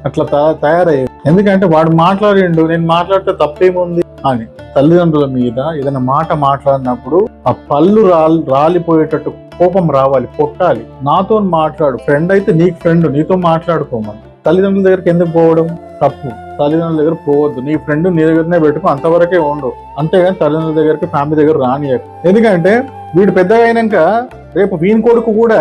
అట్లా తయారయ్యేది. ఎందుకంటే వాడు మాట్లాడిండు, నేను మాట్లాడితే తప్పేముంది అని. తల్లిదండ్రుల మీద ఏదైనా మాట మాట్లాడినప్పుడు ఆ పళ్ళు రాలిపోయేటట్టు కోపం రావాలి, కొట్టాలి. నాతో మాట్లాడు, ఫ్రెండ్ అయితే నీకు ఫ్రెండ్, నీతో మాట్లాడుకోమని. తల్లిదండ్రుల దగ్గరికి ఎందుకు పోవడం? తప్పు. తల్లిదండ్రుల దగ్గర పోవద్దు. నీ ఫ్రెండ్ నీ దగ్గరనే పెట్టుకో, అంతవరకే ఉండు. అంతేగాని తల్లిదండ్రుల దగ్గరికి, ఫ్యామిలీ దగ్గర రానియకు. ఎందుకంటే వీడు పెద్దగా అయినాక రేపు వీని కొడుకు కూడా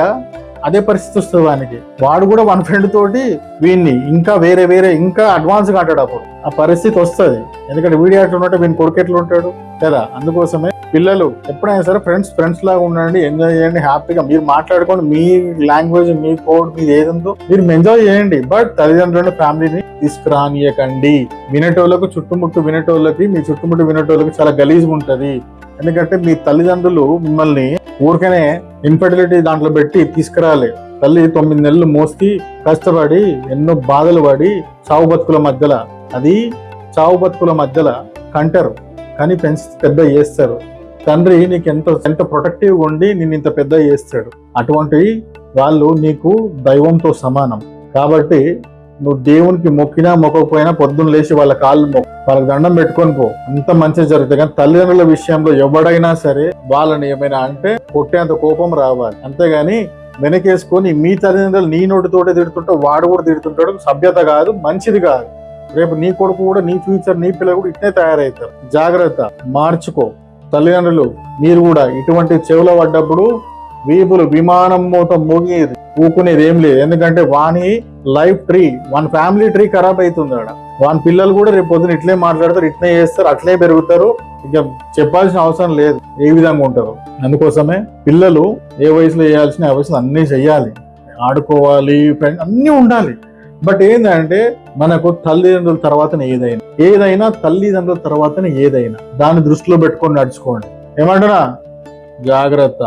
అదే పరిస్థితి వస్తుంది. వాడు కూడా వన్ ఫ్రెండ్ తోటి వీడిని ఇంకా వేరే ఇంకా అడ్వాన్స్ గా అంటాడు. అప్పుడు ఆ పరిస్థితి వస్తుంది. ఎందుకంటే వీడియో ఎట్లా ఉంటే వీని కొడుకు ఎట్లా ఉంటాడు కదా. అందుకోసమే పిల్లలు ఎప్పుడైనా సరే ఫ్రెండ్స్ లాగా ఉండండి, ఎంజాయ్ చేయండి, హ్యాపీగా మీరు మాట్లాడుకోండి. మీ లాంగ్వేజ్, మీ కోడ్, మీది ఏదంతో మీరు ఎంజాయ్ చేయండి. బట్ తల్లిదండ్రులను, ఫ్యామిలీని తీసుకురానియకండి. వినేటోళ్ళకు, చుట్టుముట్టు వినేటోళ్ళకి, మీ చుట్టుముట్టు వినేటోళ్ళకి చాలా గలీజ్గా ఉంటది. ఎందుకంటే మీ తల్లిదండ్రులు మిమ్మల్ని ఊరికనే ఇన్ఫర్టిలిటీ దాంట్లో పెట్టి తీసుకురాలే. తల్లి 9 నెలలు మోసి కష్టపడి ఎన్నో బాధలు పడి చావు బతుకుల మధ్యలో కంటారు, కానీ పెంచి పెద్ద చేస్తారు. తండ్రి నీకు ఎంత ప్రొటెక్టివ్గా ఉండి నిన్ను ఇంత పెద్ద చేస్తాడు. అటువంటి వాళ్ళు నీకు దైవంతో సమానం. కాబట్టి నువ్వు దేవునికి మొక్కినా మొక్కకపోయినా పొద్దున్న లేచి వాళ్ళ కాళ్ళు వాళ్ళకి దండం పెట్టుకొని పో, అంత మంచిగా జరుగుతుంది. కానీ తల్లిదండ్రుల విషయంలో ఎవడైనా సరే వాళ్ళని ఏమైనా అంటే కొట్టేంత కోపం రావాలి. అంతేగాని వెనకేసుకొని మీ తల్లిదండ్రులు నీ నోటితోటే తిడుతుంటే వాడు కూడా తిడుతుంటాడు. సభ్యత కాదు, మంచిది కాదు. రేపు నీ కొడుకు కూడా, నీ ఫ్యూచర్, నీ పిల్లలు కూడా ఇట్నే తయారవుతారు. జాగ్రత్త, మార్చుకో. తల్లిదండ్రులు మీరు కూడా ఇటువంటి చెవులో పడ్డప్పుడు వీపులు విమానం మూత మోగేది, ఊకునేది ఏం లేదు. ఎందుకంటే వాని లైఫ్ ట్రీ, వాని ఫ్యామిలీ ట్రీ ఖరాబ్ అవుతుంది. వాని పిల్లలు కూడా రేపు పొద్దున ఇట్లే మాట్లాడతారు, ఇట్లే చేస్తారు, అట్లే పెరుగుతారు. ఇక చెప్పాల్సిన అవసరం లేదు ఏ విధంగా ఉంటారు. అందుకోసమే పిల్లలు ఏ వయసులో చేయాల్సిన ఆ వయసులో అన్నీ చెయ్యాలి, ఆడుకోవాలి, ఫ్రెండ్స్ అన్నీ ఉండాలి. బట్ ఏంటంటే మనకు తల్లిదండ్రుల తర్వాతనే ఏదైనా తల్లిదండ్రుల తర్వాతనే ఏదైనా. దాన్ని దృష్టిలో పెట్టుకొని నడుచుకోండి. ఏమంటున్నా? జాగ్రత్త.